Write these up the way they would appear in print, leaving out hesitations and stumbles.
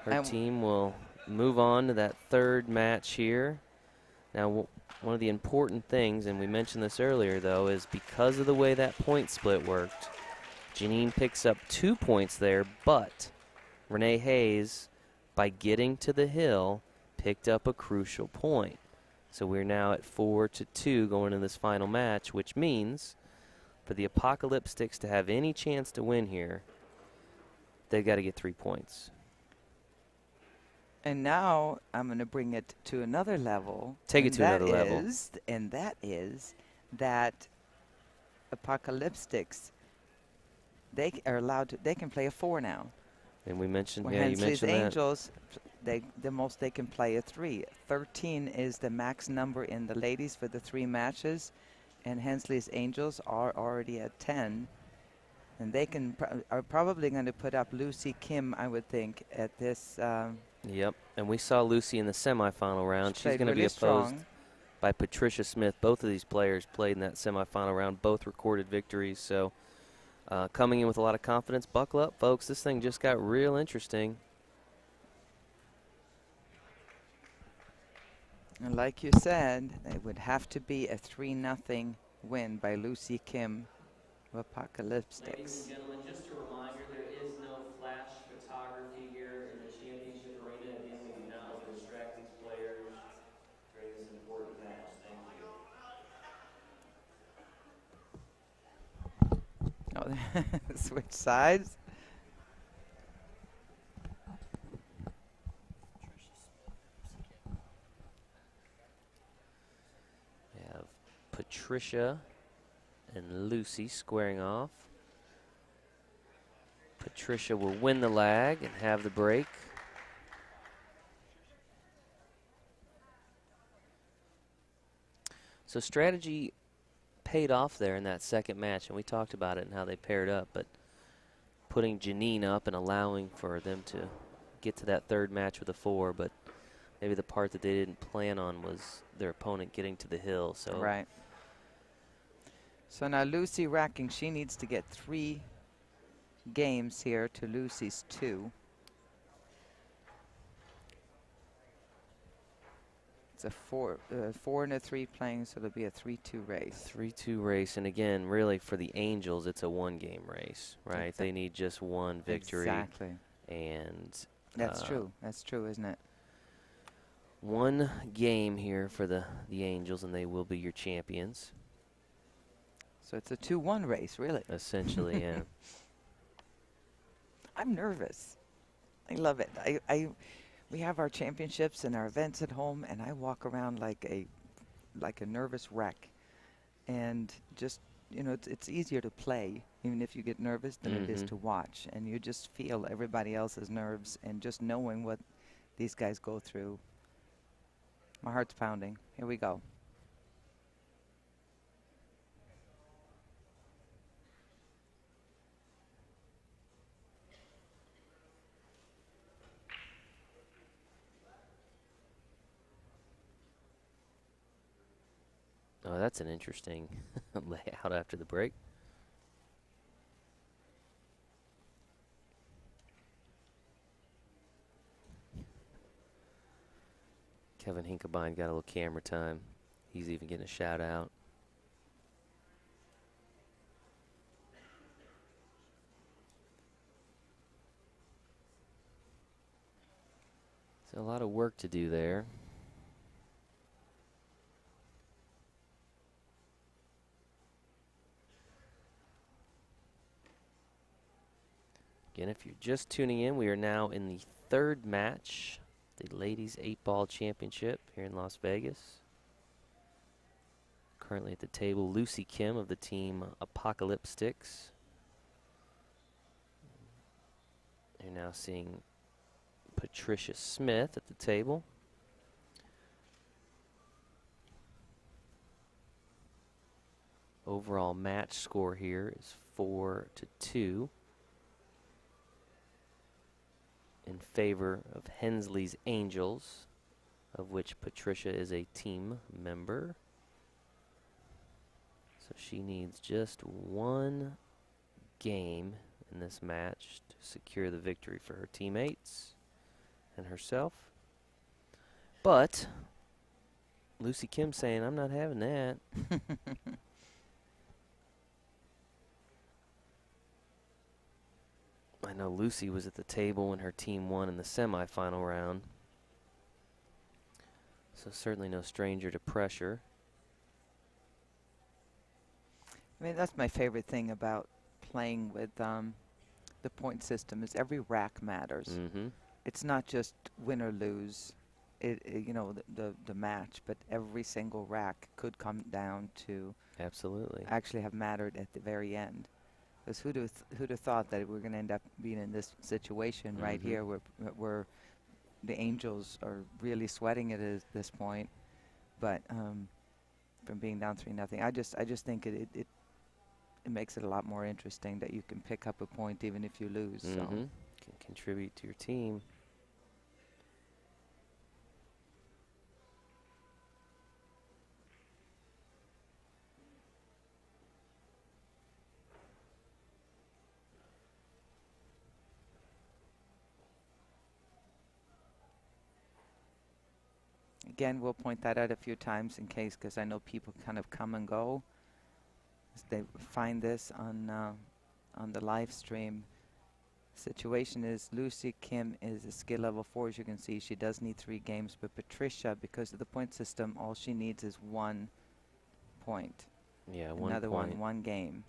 Her team will move on to that third match here. Now, one of the important things, and we mentioned this earlier, though, is because of the way that point split worked, Janine picks up 2 points there, but Renee Hayes, by getting to the hill, picked up a crucial point. So we're now at 4-2 going into this final match, which means for the Apocalypsticks to have any chance to win here, they've got to get 3 points. And now I'm going to bring it to another level. Take it to another level. And that is that Apocalypsticks, they are allowed to, they can play a 4 now. And we mentioned, Where yeah, you Hensley's mentioned Angels, the most they can play a 3. 13 is the max number in the ladies for the 3 matches. And Hensley's Angels are already at 10. And they can are probably going to put up Lucy Kim, I would think, at this. Yep, and we saw Lucy in the semifinal round. She's going to really be opposed strong by Patricia Smith. Both of these players played in that semifinal round, both recorded victories. So coming in with a lot of confidence. Buckle up, folks. This thing just got real interesting. And like you said, it would have to be a 3-0 win by Lucy Kim of Apocalypsticks. Ladies and gentlemen, just a reminder, there is no flash photography here in the championship arena. Again, we do not want to distract these players during this important match. Thank you. Oh, switch sides. We have Patricia and Lucy squaring off. Patricia will win the lag and have the break. So strategy paid off there in that second match, and we talked about it and how they paired up, but putting Janine up and allowing for them to get to that third match with a 4, but maybe the part that they didn't plan on was their opponent getting to the hill. So right. So now Lucy racking, she needs to get 3 games here to Lucy's 2. It's a 4 and a 3 playing, so it'll be a 3-2 race. 3-2 race, and again, really for the Angels, it's a 1-game race, right? They need just 1 victory. Exactly. And that's true. That's true, isn't it? 1 game here for the Angels, and they will be your champions. So it's a 2-1 race, really. Essentially, yeah. I'm nervous. I love it. We have our championships and our events at home, and I walk around like a nervous wreck. And just, you know, it's easier to play, even if you get nervous, than it is to watch. And you just feel everybody else's nerves, and just knowing what these guys go through. My heart's pounding. Here we go. Oh, that's an interesting layout after the break. Kevin Hinkebine got a little camera time. He's even getting a shout out. So a lot of work to do there. Again, if you're just tuning in, we are now in the third match, the Ladies 8-Ball Championship here in Las Vegas. Currently at the table, Lucy Kim of the team Apocalipsticks. You're now seeing Patricia Smith at the table. Overall match score here is 4-2 in favor of Hensley's Angels, of which Patricia is a team member. So she needs just 1 game in this match to secure the victory for her teammates. and herself. But Lucy Kim saying, I'm not having that. I know Lucy was at the table when her team won in the semifinal round. So certainly no stranger to pressure. I mean, that's my favorite thing about playing with the point system is every rack matters. Mm-hmm. It's not just win or lose, you know, the match, but every single rack could come down to Absolutely. actually have mattered at the very end. Because who'd have thought that we're going to end up being in this situation right here where the Angels are really sweating it at this point, but from being down 3-0, I just think it makes it a lot more interesting that you can pick up a point even if you lose. So. Can contribute to your team. Again, we'll point that out a few times in case, because I know people kind of come and go as they find this on the live stream. Situation is Lucy Kim is a skill level 4, as you can see. She does need 3 games, but Patricia, because of the point system, all she needs is 1 point. Yeah, Another 1 game.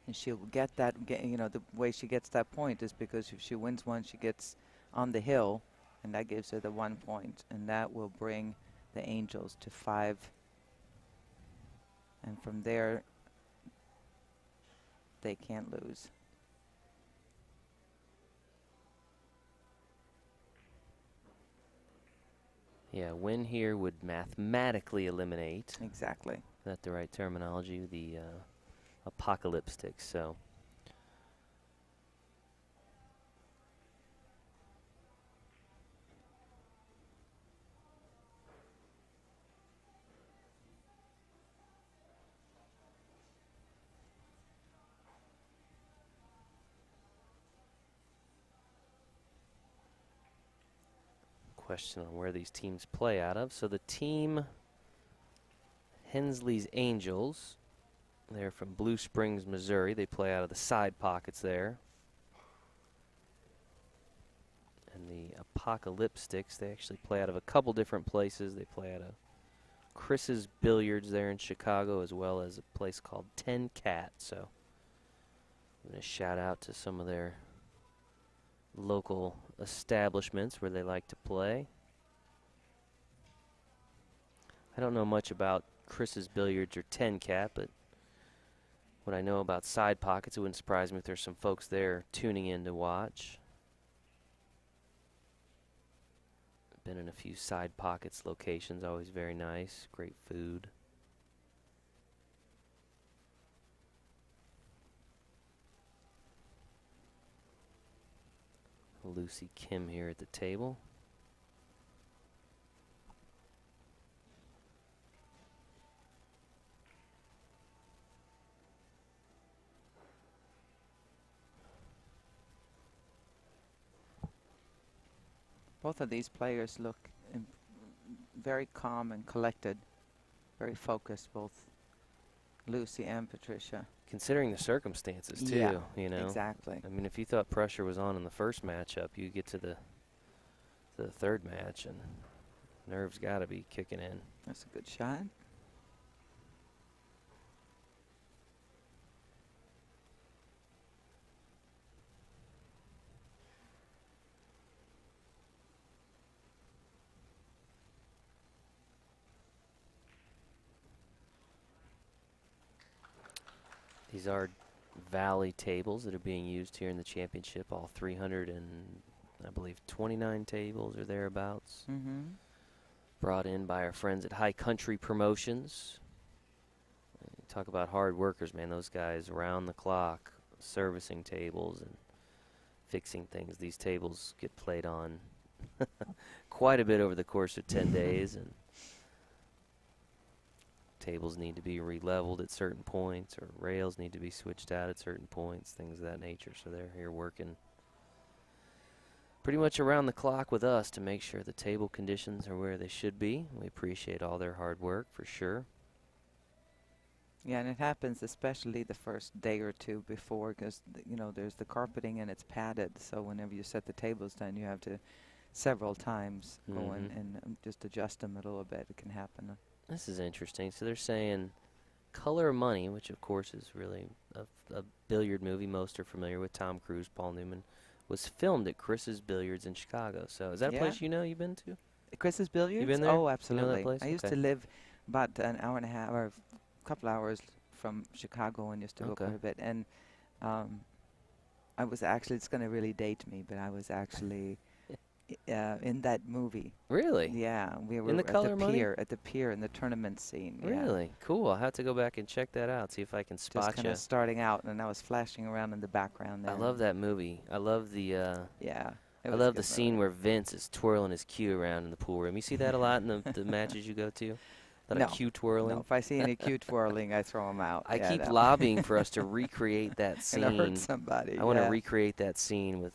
And she'll get that, you know, the way she gets that point is because if she wins one, she gets on the hill, and that gives her the 1 point, and that will bring the Angels to 5. And from there, they can't lose. Yeah, win here would mathematically eliminate. Exactly. Is that the right terminology? The Apocalipsticks. So. Question on where these teams play out of. So the team Hensley's Angels, they're from Blue Springs, Missouri. They play out of the side pockets there. And the Apocalipsticks, they actually play out of a couple different places. They play out of Chris's Billiards there in Chicago, as well as a place called 10 Cat. So I'm going to shout out to some of their local establishments where they like to play. I don't know much about Chris's Billiards or 10 Cat, but what I know about side pockets, it wouldn't surprise me if there's some folks there tuning in to watch. Been in a few side pockets locations, always very nice, great food. Lucy Kim here at the table. Both of these players look very calm and collected, very focused, both Lucy and Patricia. Considering the circumstances, too, yeah, you know. Exactly. I mean, if you thought pressure was on in the first matchup, you get to the third match, and nerves got to be kicking in. That's a good shot. These are Valley tables that are being used here in the championship. All 300 and, I believe, 29 tables or thereabouts. Brought in by our friends at High Country Promotions. Talk about hard workers, man. Those guys around the clock servicing tables and fixing things. These tables get played on quite a bit over the course of 10 days, and tables need to be re-leveled at certain points, or rails need to be switched out at certain points, things of that nature. So they're here working pretty much around the clock with us to make sure the table conditions are where they should be. We appreciate all their hard work for sure. Yeah, and it happens especially the first day or two before, because you know there's the carpeting and it's padded. So whenever you set the tables down, you have to several times go in and just adjust them a little bit. It can happen. This is interesting. So they're saying Color of Money, which of course is really a billiard movie most are familiar with, Tom Cruise, Paul Newman, was filmed at Chris's Billiards in Chicago. So is that a place you know you've been to? Chris's Billiards? You been there? Oh, You absolutely. know that place? I used to live about an hour and a half or a couple hours from Chicago and used to go quite a bit. And I was actually, it's going to really date me, but I was actually in that movie. Really? Yeah, we were in the at Color the Money? pier, at the pier in the tournament scene. Really? Cool. I'll have to go back and check that out, see if I can spot Just kind of starting out, and I was flashing around in the background there. I love that movie. I love the yeah. I love the scene where Vince is twirling his cue around in the pool room. You see that a lot in the matches you go to? A cue twirling? No, if I see any cue twirling, I throw them out. I keep lobbying for us to recreate that scene. And hurt somebody. I want to recreate that scene with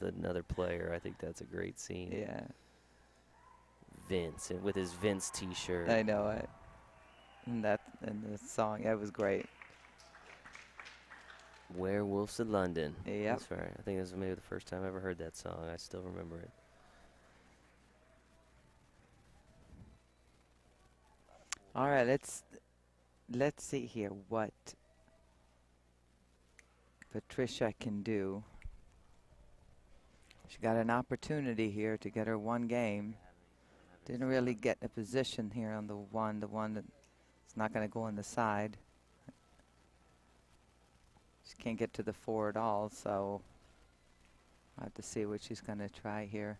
another player. I think that's a great scene. Yeah. Vince, with his Vince T-shirt. I know it. And the song, it was great. Werewolves of London. Yeah. That's right. I think this was maybe the first time I ever heard that song. I still remember it. All right, let's see here what Patricia can do. She got an opportunity here to get her one game. Didn't really get a position here on the one that's not going to go on the side. She can't get to the 4 at all, so I'll have to see what she's going to try here.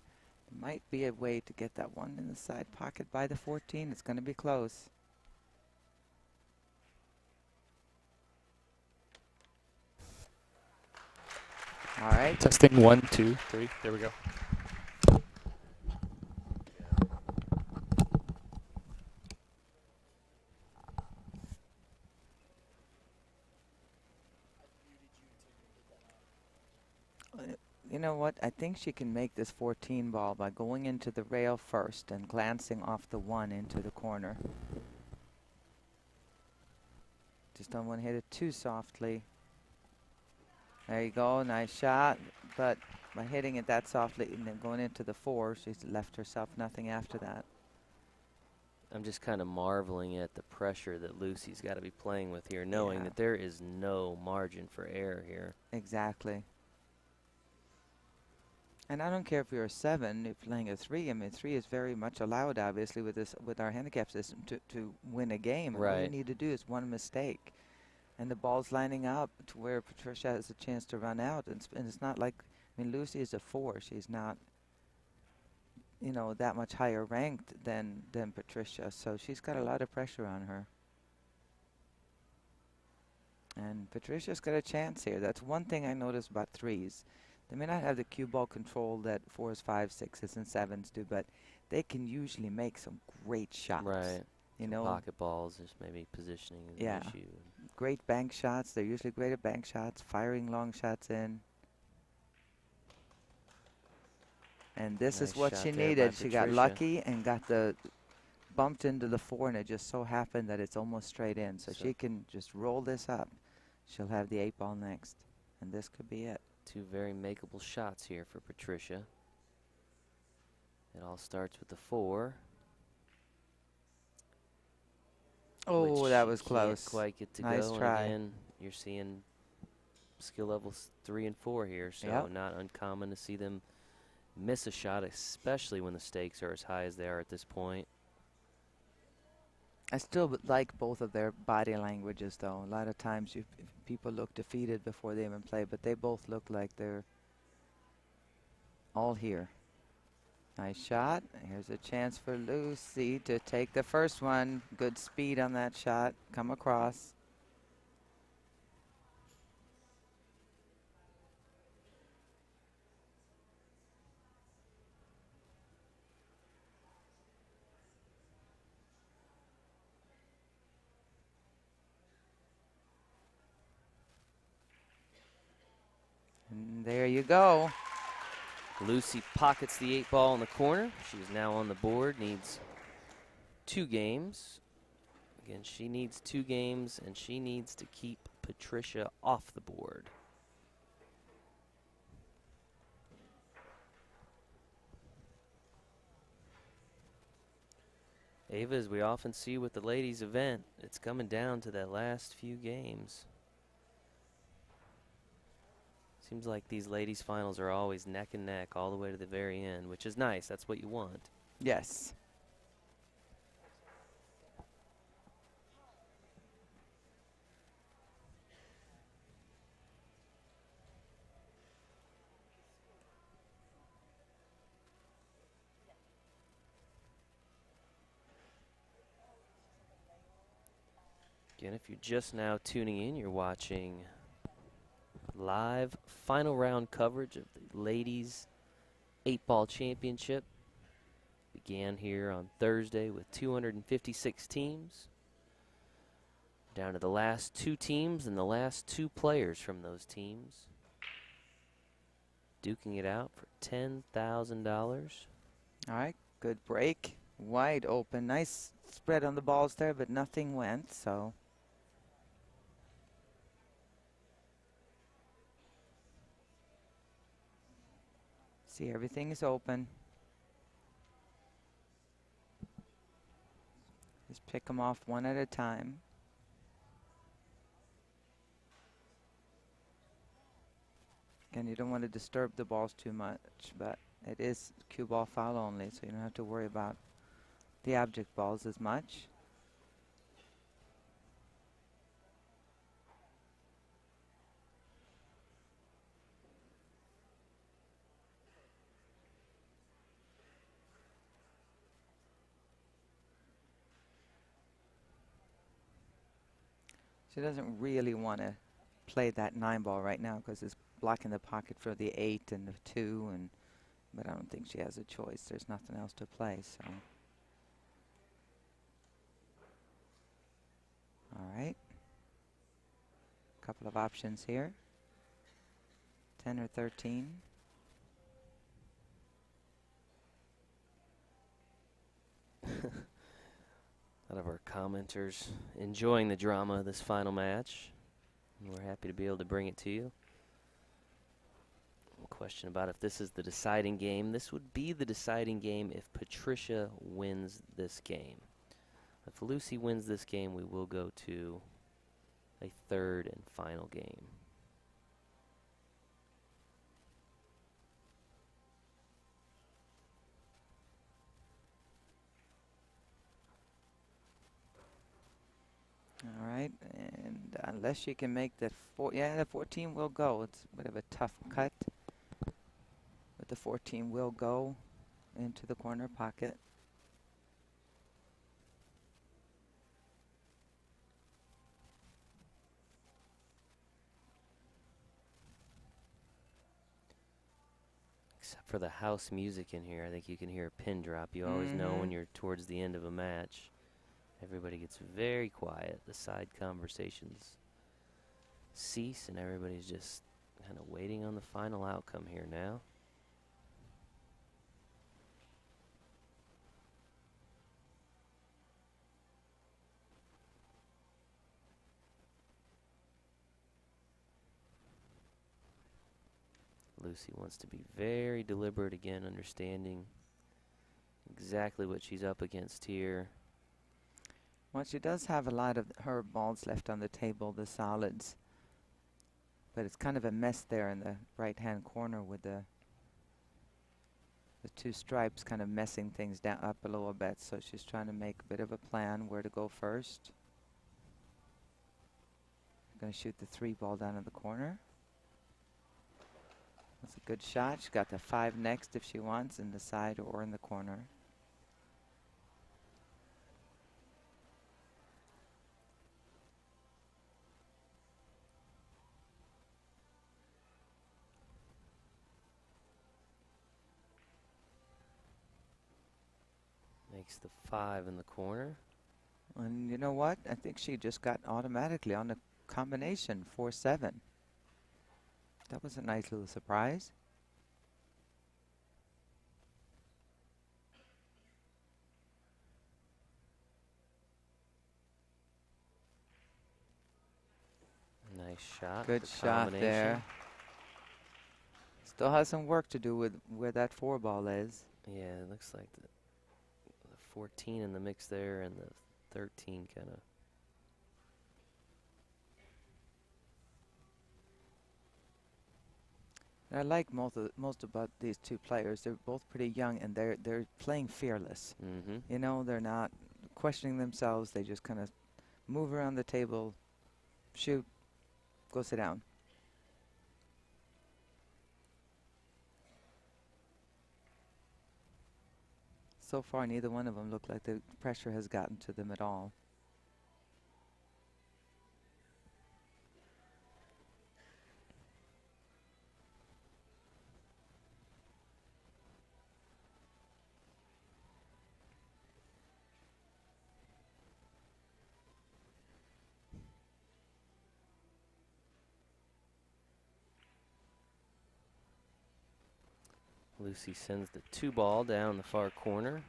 There might be a way to get that one in the side pocket by the 14. It's going to be close. All right. Testing 1, 2, 3. There we go. You know what? I think she can make this 14 ball by going into the rail first and glancing off the 1 into the corner. Just don't want to hit it too softly. There you go, nice shot. But by hitting it that softly and then going into the 4, she's left herself nothing after that. I'm just kind of marveling at the pressure that Lucy's got to be playing with here, knowing that there is no margin for error here. Exactly. And I don't care if you're a 7, if you're playing a 3. I mean, 3 is very much allowed, obviously, with our handicap system to win a game. And all you need to do is one mistake. And the ball's lining up to where Patricia has a chance to run out. And it's not like, I mean, Lucy is a 4. She's not, you know, that much higher ranked than Patricia. So she's got a lot of pressure on her. And Patricia's got a chance here. That's one thing I noticed about 3s. They may not have the cue ball control that 4s, 5s, 6s, and 7s do, but they can usually make some great shots. Right. You know, pocket balls, just maybe positioning is an issue. Great bank shots. They're usually great at bank shots, firing long shots in. And this is what she needed. She got lucky and got bumped into the 4, and it just so happened that it's almost straight in. So she can just roll this up. She'll have the 8 ball next, and this could be it. 2 very makeable shots here for Patricia. It all starts with the 4. Oh, that was close. Can't quite get to nice go. Try. And again, you're seeing skill levels 3 and 4 here, so not uncommon to see them miss a shot, especially when the stakes are as high as they are at this point. I still like both of their body languages, though. A lot of times people look defeated before they even play, but they both look like they're all here. Nice shot. Here's a chance for Lucy to take the first one. Good speed on that shot. Come across. And there you go. Lucy pockets the 8-ball in the corner. She's now on the board, needs 2 games. Again, she needs 2 games, and she needs to keep Patricia off the board. Ava, as we often see with the ladies' event, it's coming down to that last few games. Seems like these ladies' finals are always neck and neck all the way to the very end, which is nice. That's what you want. Yes. Again, if you're just now tuning in, you're watching live final round coverage of the ladies 8-ball championship. Began here on Thursday with 256 teams. Down to the last 2 teams and the last 2 players from those teams. Duking it out for $10,000. All right, good break. Wide open. Nice spread on the balls there, but nothing went, so. See, everything is open. Just pick them off one at a time. Again, you don't want to disturb the balls too much, but it is cue ball foul only, so you don't have to worry about the object balls as much. She doesn't really want to play that 9-ball right now because it's blocking the pocket for the 8 and the 2, but I don't think she has a choice. There's nothing else to play, so. All right. Couple of options here. 10 or 13. A lot of our commenters enjoying the drama of this final match. And we're happy to be able to bring it to you. A question about if this is the deciding game. This would be the deciding game if Patricia wins this game. If Lucy wins this game, we will go to a 3rd and final game. All right, and unless she can make that the 14 will go. It's a bit of a tough cut, but the 14 will go into the corner pocket. Except for the house music in here, I think you can hear a pin drop. You always know when you're towards the end of a match. Everybody gets very quiet. The side conversations cease, and everybody's just kind of waiting on the final outcome here now. Lucy wants to be very deliberate again, understanding exactly what she's up against here. Well, she does have a lot of her balls left on the table, the solids. But it's kind of a mess there in the right-hand corner with the 2 stripes kind of messing things down up a little bit. So she's trying to make a bit of a plan where to go first. Going to shoot the 3-ball down in the corner. That's a good shot. She's got the 5 next if she wants, in the side or in the corner. Makes the 5 in the corner. And you know what? I think she just got automatically on the combination 4-7. That was a nice little surprise. Nice shot. Good for shot combination. there. Still has some work to do with where that 4 ball is. Yeah, it looks like the 14 in the mix there and the 13 kind of. I like most about these two players. They're both pretty young, and they're playing fearless. Mm-hmm. You know, they're not questioning themselves. They just kind of move around the table, shoot, go sit down. So far, neither one of them look like the pressure has gotten to them at all. Lucy sends the 2 ball down the far corner.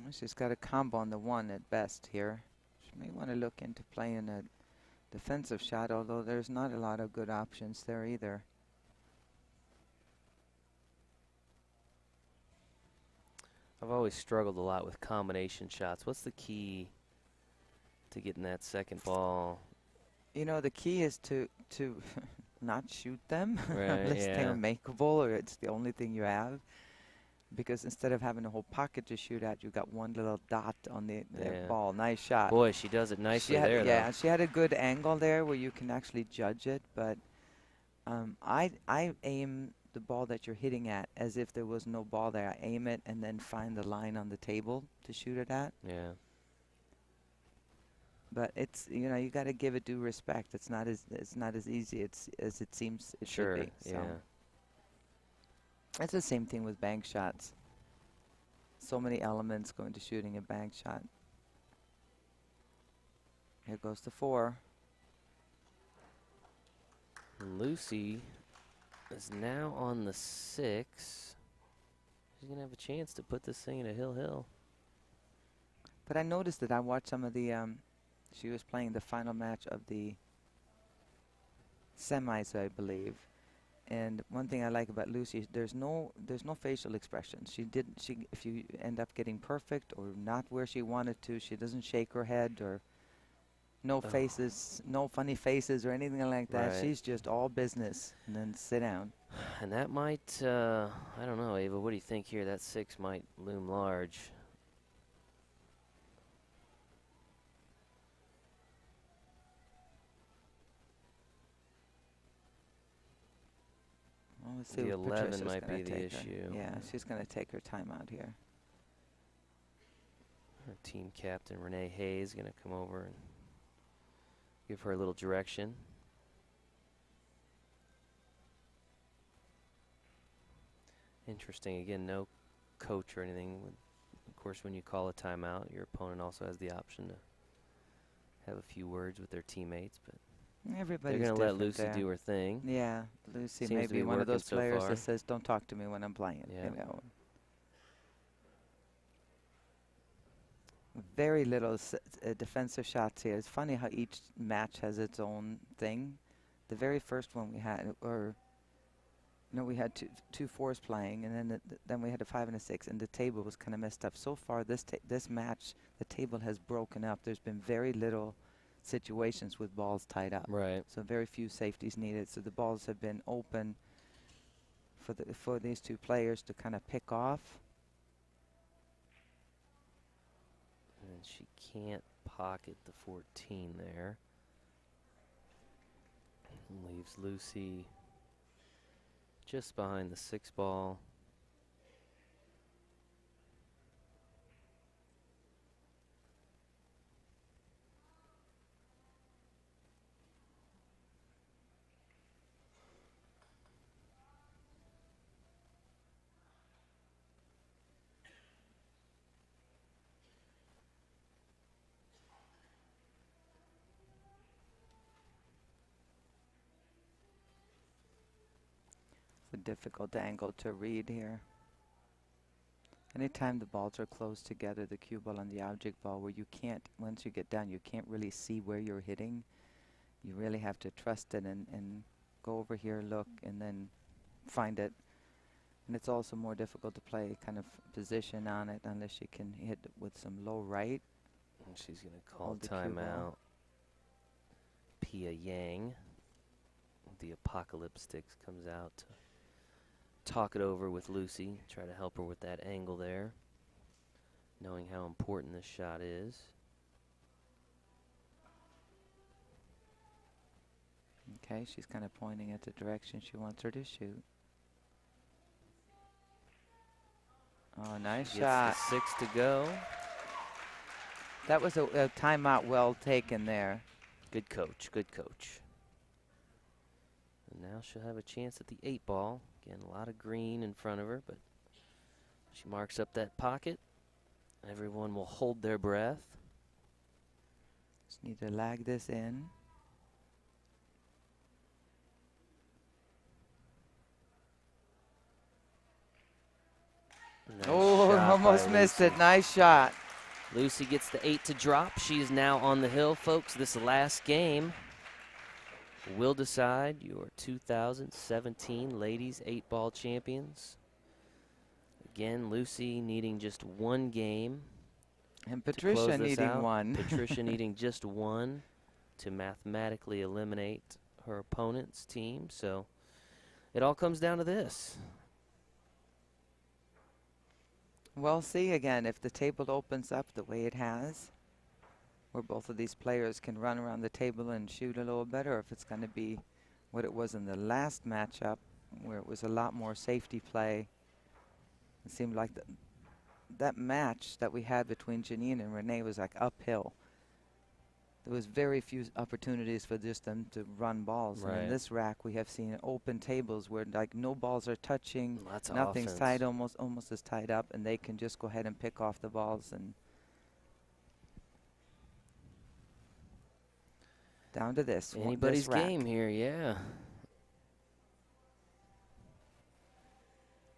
She's got a combo on the 1 at best here. She may want to look into playing a defensive shot, although there's not a lot of good options there either. I've always struggled a lot with combination shots. What's the key to getting that second ball? You know, the key is to not shoot them Right, unless yeah. they're makeable or it's the only thing you have. Because instead of having a whole pocket to shoot at, you've got one little dot on the Yeah. ball. Nice shot. Boy, she does it nicely She had, there, yeah, though. she had a good angle there where you can actually judge it. But I aim the ball that you're hitting at as if there was no ball there. I aim it and then find the line on the table to shoot it at. Yeah. But it's, you know, you got to give it due respect. It's not as easy as it seems it Sure, should be. So. yeah. It's the same thing with bank shots. So many elements go into shooting a bank shot. Here goes the 4. And Lucy is now on the 6. She's going to have a chance to put this thing in a hill. But I noticed that I watched some of the, she was playing the final match of the semis, I believe. And one thing I like about Lucy, there's no facial expression. If you end up getting perfect or not where she wanted to, she doesn't shake her head or no faces, no funny faces or anything like that. Right. She's just all business and then sit down. And that might, I don't know, Ava, what do you think here? That 6 might loom large. Well, let's see The what 11 Patricia's might gonna be the take her. issue. Yeah, she's going to take her time out here. Our team captain, Renee Hayes, going to come over and give her a little direction. Interesting. Again, no coach or anything. Of course, when you call a timeout, your opponent also has the option to have a few words with their teammates. But Everybody's they're going to let different Lucy there. do her thing. Yeah, Lucy Seems may to be be one of working those so players far. that says, "Don't talk to me when I'm playing." Yeah. You know. Very little defensive shots here. It's funny how each match has its own thing. The very first one we had, we had two 4s playing, and then we had a 5 and a 6, and the table was kind of messed up. So far, this match, the table has broken up. There's been very little situations with balls tied up. Right. So very few safeties needed. So the balls have been open for these two players to kind of pick off. And she can't pocket the 14 there. Leaves Lucy just behind the 6 ball. It's a difficult angle to read here. Anytime the balls are close together, the cue ball and the object ball, where you can't, once you get down, you can't really see where you're hitting. You really have to trust it and go over here, look, and then find it. And it's also more difficult to play kind of position on it unless you can hit with some low right. And she's going to call Hold the cue ball. timeout. Pia Yang, the Apocalipsticks, comes out to talk it over with Lucy, try to help her with that angle there, knowing how important this shot is. Okay, she's kind of pointing at the direction she wants her to shoot. Oh, nice shot. Gets the 6 to go. That was a timeout well taken there. Good coach, good coach. And now she'll have a chance at the 8 ball. Again, a lot of green in front of her, but she marks up that pocket. Everyone will hold their breath. Just need to lag this in. Nice Oh, shot almost by missed Lucy. it. Nice shot. Lucy gets the 8 to drop. She is now on the hill, folks. This last game will decide your 2017 Ladies 8-Ball Champions. Again, Lucy needing just one game. And to Patricia close this needing out. one. Patricia needing just one to mathematically eliminate her opponent's team. So it all comes down to this. Well, see again, if the table opens up the way it has, where both of these players can run around the table and shoot a little better, or if it's going to be what it was in the last matchup, where it was a lot more safety play. It seemed like that match that we had between Janine and Renee was like uphill. There was very few opportunities for just them to run balls. And in Right. this rack, we have seen open tables where like no balls are touching, Lots of nothing's offense. tied, almost as tied up, and they can just go ahead and pick off the balls and down to this. Anybody's this rack. game here, yeah.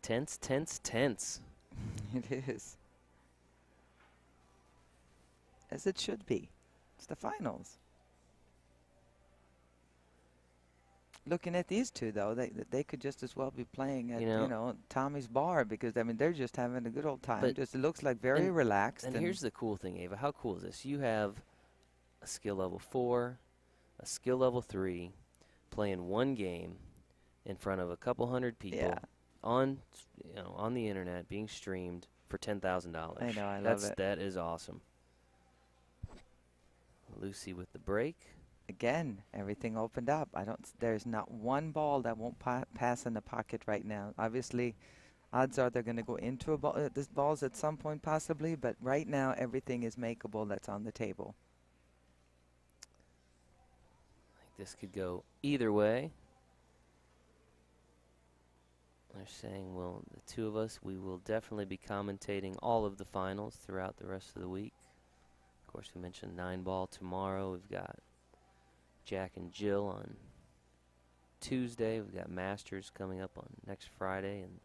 Tense, tense, tense. It is. As it should be. It's the finals. Looking at these two, though, they could just as well be playing at, You know, Tommy's bar, because, I mean, they're just having a good old time. But- Just, it looks like very relaxed. And here's the cool thing, Ava. How cool is this? You have a skill level 4, a skill level 3, playing one game in front of a couple hundred people Yeah. on the internet, being streamed for $10,000. I know, I love it. That is awesome. Lucy with the break. Again, everything opened up. There's not one ball that won't pass in the pocket right now. Obviously, odds are they're going to go into this balls at some point possibly, but right now everything is makeable that's on the table. I think this could go either way. They're saying, well, the two of us, we will definitely be commentating all of the finals throughout the rest of the week. Of course, we mentioned 9-ball tomorrow. We've got Jack and Jill on Tuesday. We've got Masters coming up on next Friday and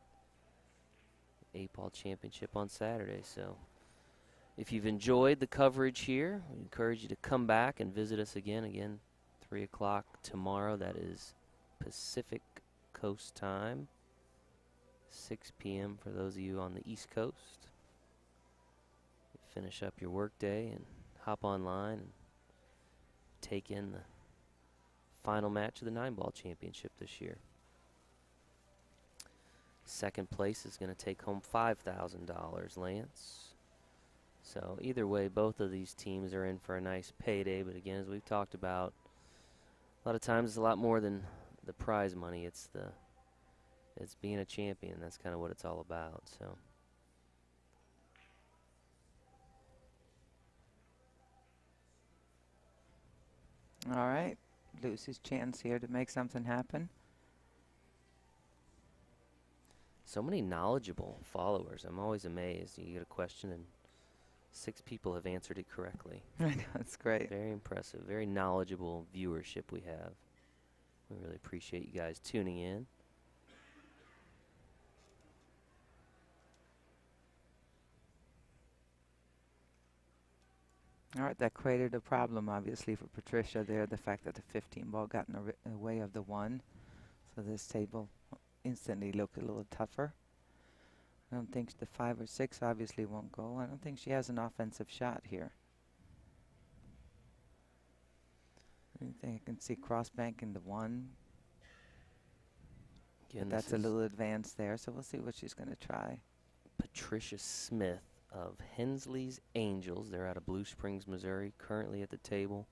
8-ball championship on Saturday. So if you've enjoyed the coverage here, we encourage you to come back and visit us again, 3 o'clock tomorrow. That is Pacific Coast time, 6 p.m. for those of you on the East Coast. Finish up your workday and hop online and take in the final match of the 9-ball championship this year. Second place is going to take home $5,000, Lance. So either way, both of these teams are in for a nice payday. But again, as we've talked about, a lot of times it's a lot more than the prize money. It's being a champion. That's kind of what it's all about. So. All right. Lucy's chance here to make something happen. So many knowledgeable followers. I'm always amazed. You get a question and 6 people have answered it correctly. That's great. Very impressive. Very knowledgeable viewership we have. We really appreciate you guys tuning in. All right, that created a problem, obviously, for Patricia there, the fact that the 15 ball got in the way of the 1. So this table instantly looked a little tougher. I don't think the 5 or 6 obviously won't go. I don't think she has an offensive shot here. I think I can see cross banking the 1. Again, But that's a little advanced there, so we'll see what she's going to try. Patricia Smith of Hensley's Angels. They're out of Blue Springs, Missouri, currently at the table.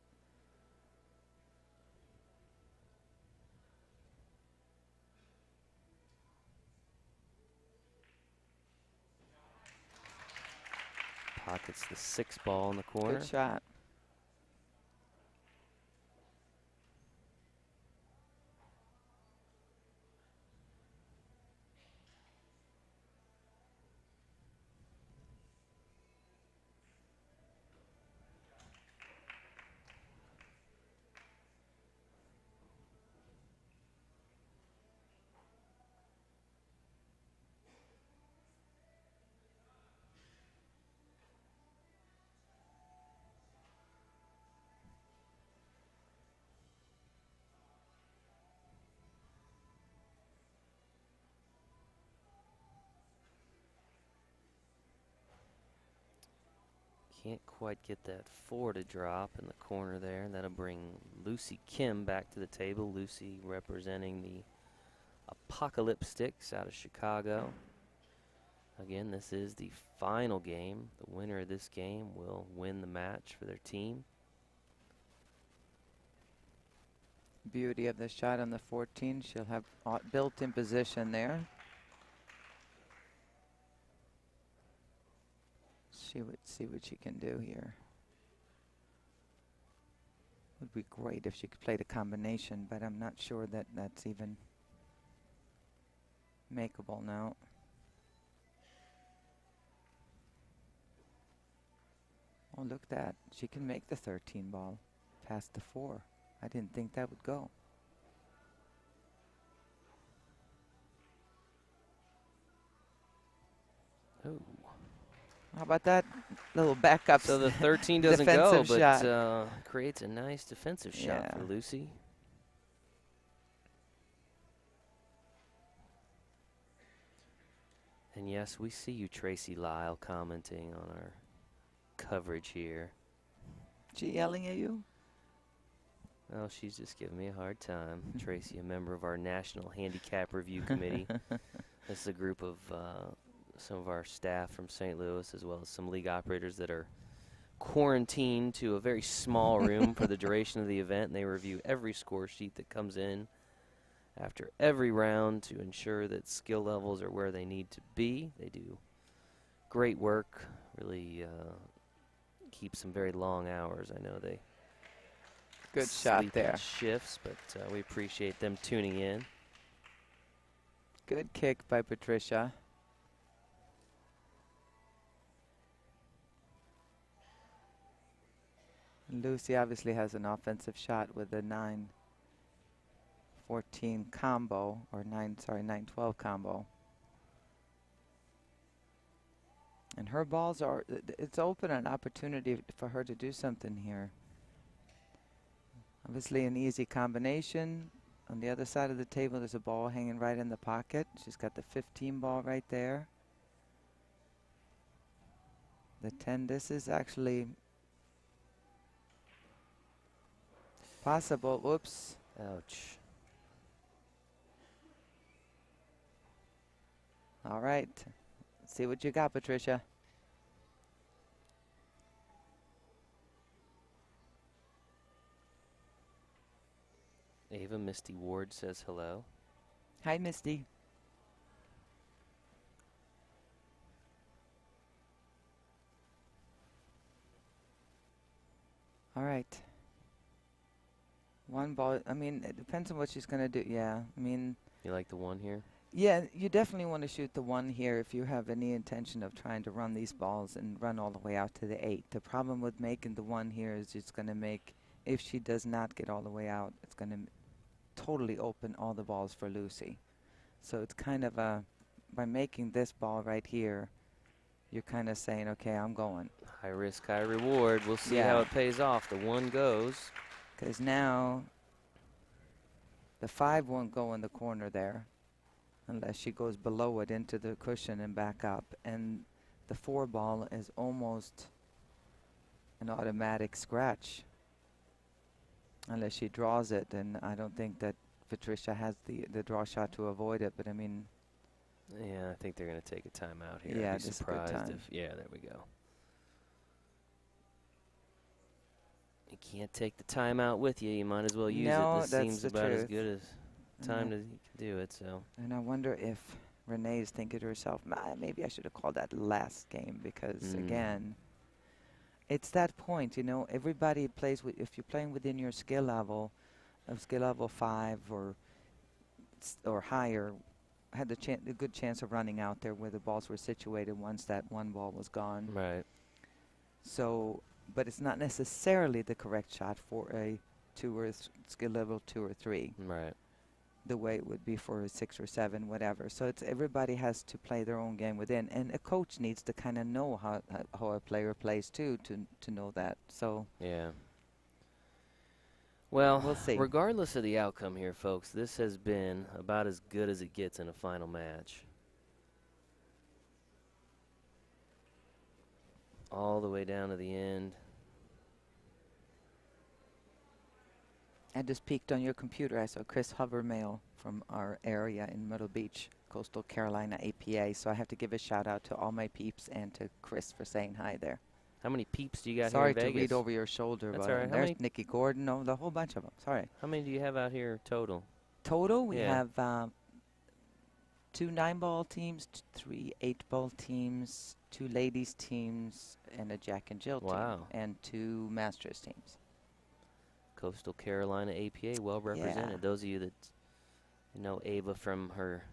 Pockets the 6 ball in the corner. Good shot. Can't quite get that 4 to drop in the corner there. That'll bring Lucy Kim back to the table. Lucy representing the Apocalipsticks out of Chicago. Again, this is the final game. The winner of this game will win the match for their team. Beauty of the shot on the 14. She'll have built-in position there. She would see what she can do here. Would be great if she could play the combination, but I'm not sure that that's even makeable now. Oh, look at that. She can make the 13 ball past the 4. I didn't think that would go. Oh. How about that little backup? So the 13 doesn't go, defensive but shot. creates a nice defensive shot for Lucy. And yes, we see you, Tracy Lyle, commenting on our coverage here. She yelling at you? Well, she's just giving me a hard time. Tracy, a member of our National Handicap Review Committee. This is a group of some of our staff from St. Louis, as well as some league operators that are quarantined to a very small room for the duration of the event. And they review every score sheet that comes in after every round to ensure that skill levels are where they need to be. They do great work, really keep some very long hours. I know they Good shot sleep there. in shifts, but we appreciate them tuning in. Good kick by Patricia. Lucy obviously has an offensive shot with a 9-14 combo, or 9-12 combo. And her balls are, it's open an opportunity for her to do something here. Obviously an easy combination. On the other side of the table, there's a ball hanging right in the pocket. She's got the 15 ball right there. The 10, this is actually possible. Whoops. Ouch. All right. Let's see what you got, Patricia. Ava Misty Ward says hello. Hi, Misty. All right. One ball. I mean, it depends on what she's going to do. Yeah. I mean. You like the 1 here? Yeah, you definitely want to shoot the 1 here if you have any intention of trying to run these balls and run all the way out to the 8. The problem with making the 1 here is it's going to make, if she does not get all the way out, it's going to totally open all the balls for Lucy. So it's kind of a, by making this ball right here, you're kind of saying, okay, I'm going. High risk, high reward. We'll see how it pays off. The 1 goes. Because now the 5 won't go in the corner there unless she goes below it into the cushion and back up. And the 4 ball is almost an automatic scratch unless she draws it. And I don't think that Patricia has the draw shot to avoid it. But, I mean, yeah, I think they're going to take a timeout here. Yeah, I'd be just a good surprised time. if. Yeah, there we go. You can't take the timeout with you. You might as well use No, it. This that's seems the about as truth. good as time Yeah. to do it. So And I wonder if Renee's thinking to herself, maybe I should have called that last game because, again, it's that point, you know, everybody plays with, if you're playing within your skill level, of skill level 5 or higher, had a good chance of running out there where the balls were situated once that 1 ball was gone. right. So, but it's not necessarily the correct shot for a 2 or skill level 2 or 3. Right. The way it would be for a 6 or 7, whatever. So it's everybody has to play their own game within, and a coach needs to kind of know how a player plays too to know that. So Yeah. Well, we'll see. regardless of the outcome here, folks, this has been about as good as it gets in a final match. All the way down to the end. I just peeked on your computer. I saw Chris Hovermail from our area in Myrtle Beach, Coastal Carolina APA. So I have to give a shout out to all my peeps and to Chris for saying hi there. How many peeps do you got Sorry here in Vegas? to read over your shoulder, That's but all right. How there's many- Nikki Gordon. No, the whole bunch of them. Sorry. How many do you have out here total? Total, we Yeah. have 2 9-ball teams, 3 8-ball teams, 2 ladies teams, and a Jack and Jill Wow. team, and 2 Masters teams. Coastal Carolina APA, well represented. Yeah. Those of you that know Ava from her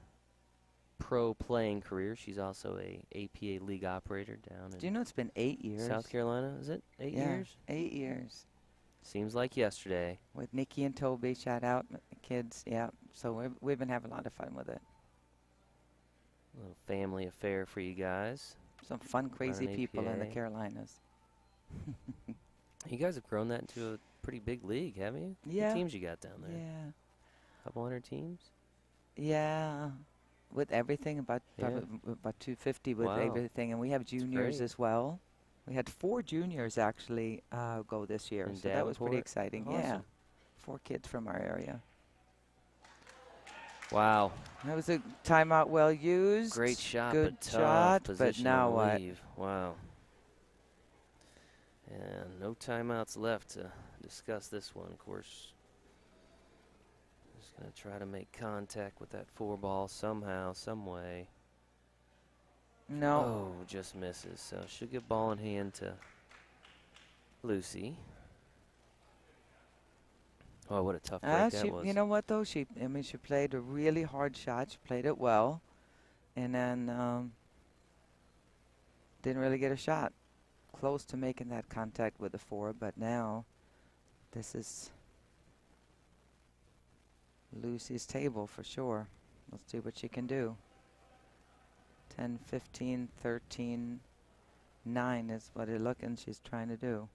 pro playing career, she's also a APA league operator down Do you in know it's been 8 years? South Carolina. Is it 8 Yeah, years? 8 years. Seems like yesterday. With Nikki and Toby, shout out kids. Yeah, so we've been having a lot of fun with it. A little family affair for you guys. Some fun, crazy an people in the APA. Carolinas. You guys have grown that into a pretty big league, haven't you? How many Yeah. teams you got down there? Yeah. Couple hundred teams? Yeah, with everything about Yeah. about 250 with Wow. everything, and we have juniors great. as well. We had 4 juniors actually go this year, In so that was pretty Davenport? exciting. Yeah, Awesome. 4 kids from our area. Wow. That was a timeout well used. Great shot, Good but tough shot, position but now to what? leave. Wow. And no timeouts left to discuss this one. Of course, just going to try to make contact with that 4 ball somehow, some way. No. Oh, just misses. So she'll get ball in hand to Lucy. Oh, what a tough break that was. You know what though? She played a really hard shot. She played it well, and then didn't really get a shot. Close to making that contact with the 4, but now this is Lucy's table for sure. Let's see what she can do. 10, 15, 13, 9 is what it's looking she's trying to do.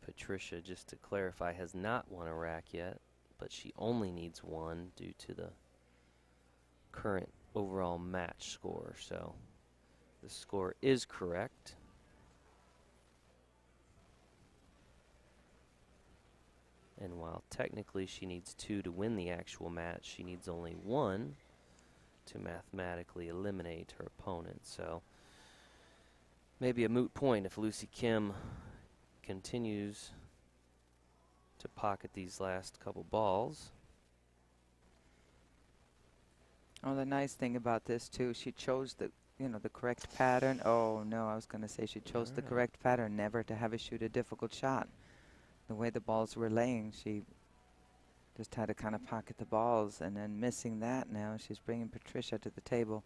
Patricia, just to clarify, has not won a rack yet, but she only needs 1 due to the current overall match score. So the score is correct. And while technically she needs 2 to win the actual match, she needs only 1 to mathematically eliminate her opponent. So maybe a moot point if Lucy Kim continues to pocket these last couple balls. Oh, the nice thing about this too, she chose the correct pattern. Oh no, I was going to say she chose the Alright. correct pattern, never to have her shoot a difficult shot. The way the balls were laying, she just had to kind of pocket the balls, and then missing that now, she's bringing Patricia to the table.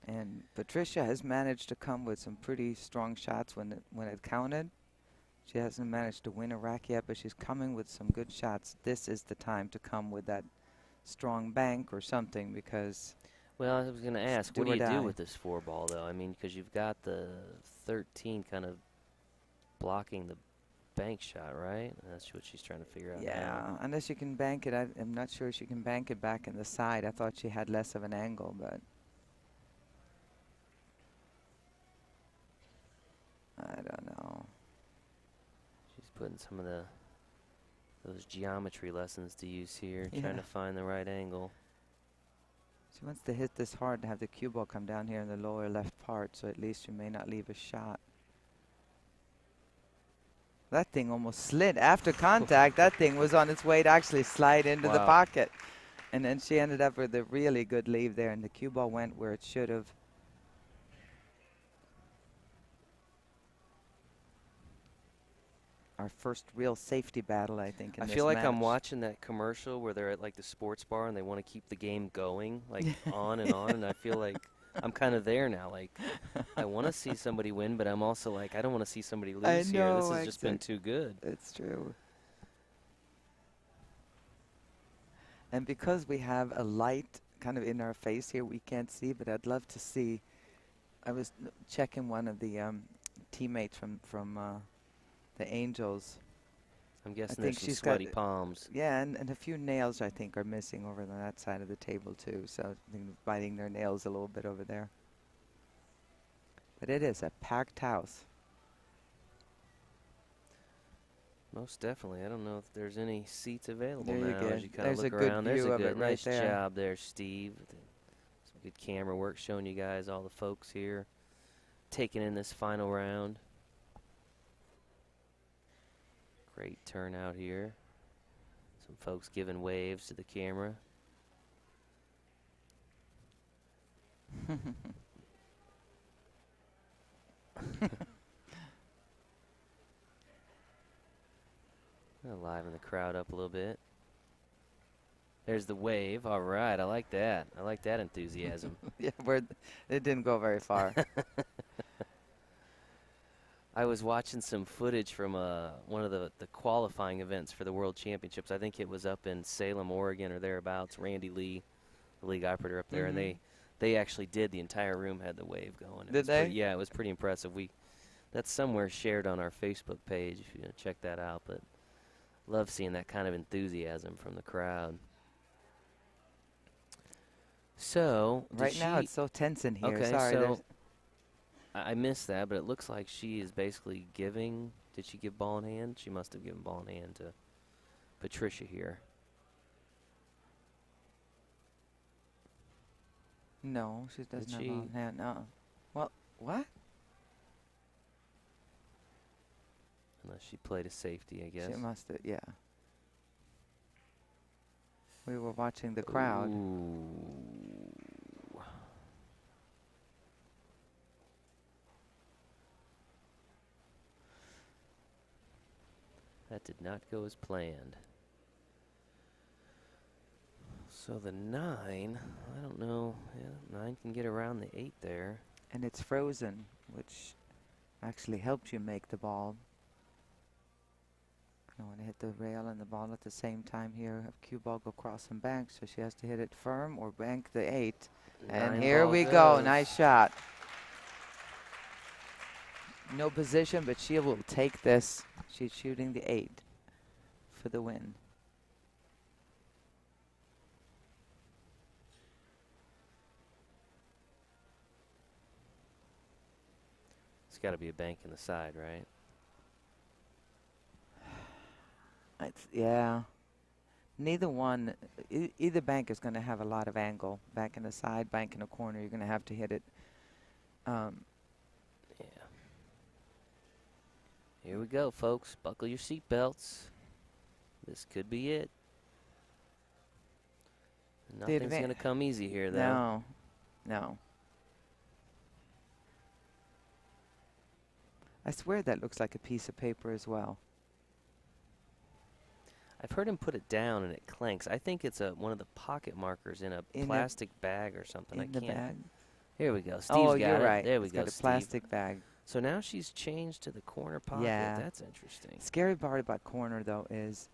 And Patricia has managed to come with some pretty strong shots when it counted. She hasn't managed to win a rack yet, but she's coming with some good shots. This is the time to come with that strong bank or something, because Well, I was going to ask, do what do or you do die. with this 4-ball, though? I mean, because you've got the 13 kind of blocking the bank shot, right? That's what she's trying to figure out yeah, now. unless you can bank it. I'm not sure she can bank it back in the side. I thought she had less of an angle, but I don't know. She's putting some of those geometry lessons to use here, Yeah. trying to find the right angle. She wants to hit this hard and have the cue ball come down here in the lower left part, so at least you may not leave a shot. That thing almost slid after contact. That thing was on its way to actually slide into the Wow. pocket. And then she ended up with a really good leave there, and the cue ball went where it should have. Our first real safety battle, I think, in I this feel like match. I'm watching that commercial where they're at like the sports bar and they want to keep the game going, like on and on. And I feel like I'm kind of there now. Like I want to see somebody win, but I'm also like I don't want to see somebody lose I here. This know, has just been too good. It's true. And because we have a light kind of in our face here, we can't see, but I'd love to see. I was checking one of the teammates from the Angels. I'm guessing think there's some she's got sweaty palms. Yeah, and a few nails, I think, are missing over on that side of the table, too. So I think biting their nails a little bit over there. But it is a packed house. Most definitely. I don't know if there's any seats available There you now go. as you kind There's of a look good around. There's view a of good, it right nice there. job there, Steve. Some good camera work showing you guys, all the folks here, taking in this final round. Great turnout here. Some folks giving waves to the camera. Liven the crowd up a little bit. There's the wave. All right, I like that. I like that enthusiasm. Yeah, it didn't go very far. I was watching some footage from one of the qualifying events for the World Championships. I think it was up in Salem, Oregon, or thereabouts. Randy Lee, the league operator up there, and they actually did. The entire room had the wave going. Did they? Yeah, it was pretty impressive. That's somewhere shared on our Facebook page if you check that out. But love seeing that kind of enthusiasm from the crowd. So Right now it's so tense in here. Okay, Sorry. so I missed that, but it looks like she is basically giving. Did she give ball in hand? She must have given ball in hand to Patricia here. No, she doesn't Did have she? on hand. No. Well, what? Unless she played a safety, I guess. She must have, yeah. We were watching the crowd. Ooh. That did not go as planned. So the 9, I don't know. Yeah, 9 can get around the 8 there. And it's frozen, which actually helps you make the ball. I want to hit the rail and the ball at the same time here. Have cue ball go cross and bank, so she has to hit it firm or bank the 8. And 9 here ball we go. goes. Nice shot. No position, but she will take this. She's shooting the 8 for the win. It's got to be a bank in the side, right? Yeah. Neither one, either bank is going to have a lot of angle. Bank in the side, bank in the corner, you're going to have to hit it. Yeah. Here we go, folks. Buckle your seatbelts. This could be it. Nothing's going to come easy here, though. No, no. I swear that looks like a piece of paper as well. I've heard him put it down and it clanks. I think it's one of the pocket markers in a plastic bag or something. In the bag? Here we go. Steve's Oh, got you're it. right. There we It's go, got a Steve. plastic bag. So now she's changed to the corner pocket. Yeah. That's interesting. Scary part about corner, though, is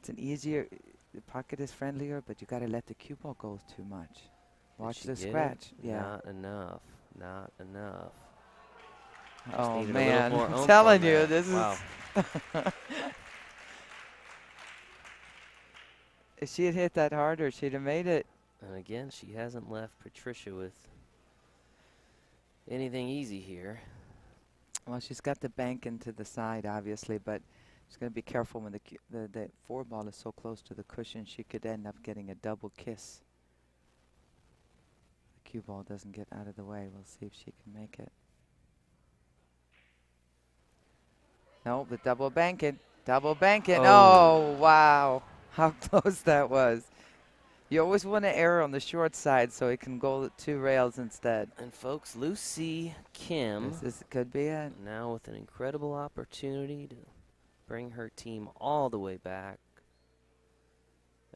it's an easier, the pocket is friendlier, but you got to let the cue ball go too much. Watch Did the she get scratch. it? Yeah. Not enough. Not enough. Just Oh, needed a man. little more I'm oomph telling on you, that. this Wow. is. If she had hit that harder, she'd have made it. And again, she hasn't left Patricia with anything easy here. Well, she's got the bank into the side, obviously, but she's going to be careful when the four ball is so close to the cushion. She could end up getting a double kiss. The cue ball doesn't get out of the way. We'll see if she can make it. No, the double banking. Double banking. Oh. Oh, wow. How close that was. You always want to err on the short side so it can go 2 rails instead. And folks, Lucy Kim This could be it. now with an incredible opportunity to bring her team all the way back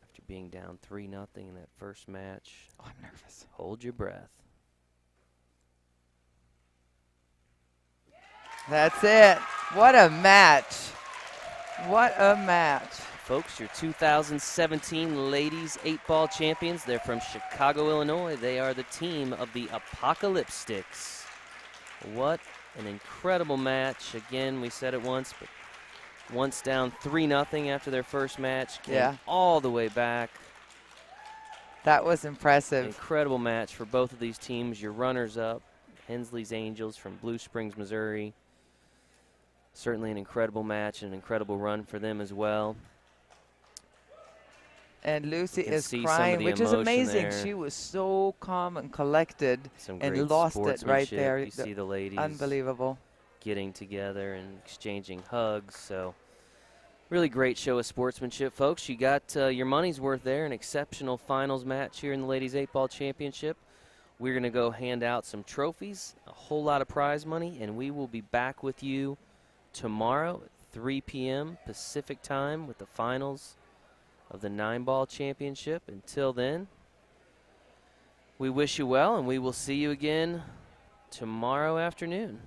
after being down 3-0 in that first match. Oh, I'm nervous. Hold your breath. That's it. What a match. What a match. Folks, your 2017 Ladies 8-Ball Champions. They're from Chicago, Illinois. They are the team of the Apocalipsticks. What an incredible match. Again, we said it once, but once down 3-0 after their first match, came all the way back. That was impressive. Incredible match for both of these teams. Your runners-up, Hensley's Angels from Blue Springs, Missouri. Certainly an incredible match, an incredible run for them as well. And Lucy can is see some of crying, the which is emotion amazing. there. She was so calm and collected Some great and lost it right sportsmanship. there. You see the ladies Unbelievable. getting together and exchanging hugs. So really great show of sportsmanship, folks. You got your money's worth there, an exceptional finals match here in the Ladies 8-Ball Championship. We're going to go hand out some trophies, a whole lot of prize money, and we will be back with you tomorrow at 3 p.m. Pacific time with the finals of the 9-Ball Championship. Until then, we wish you well, and we will see you again tomorrow afternoon.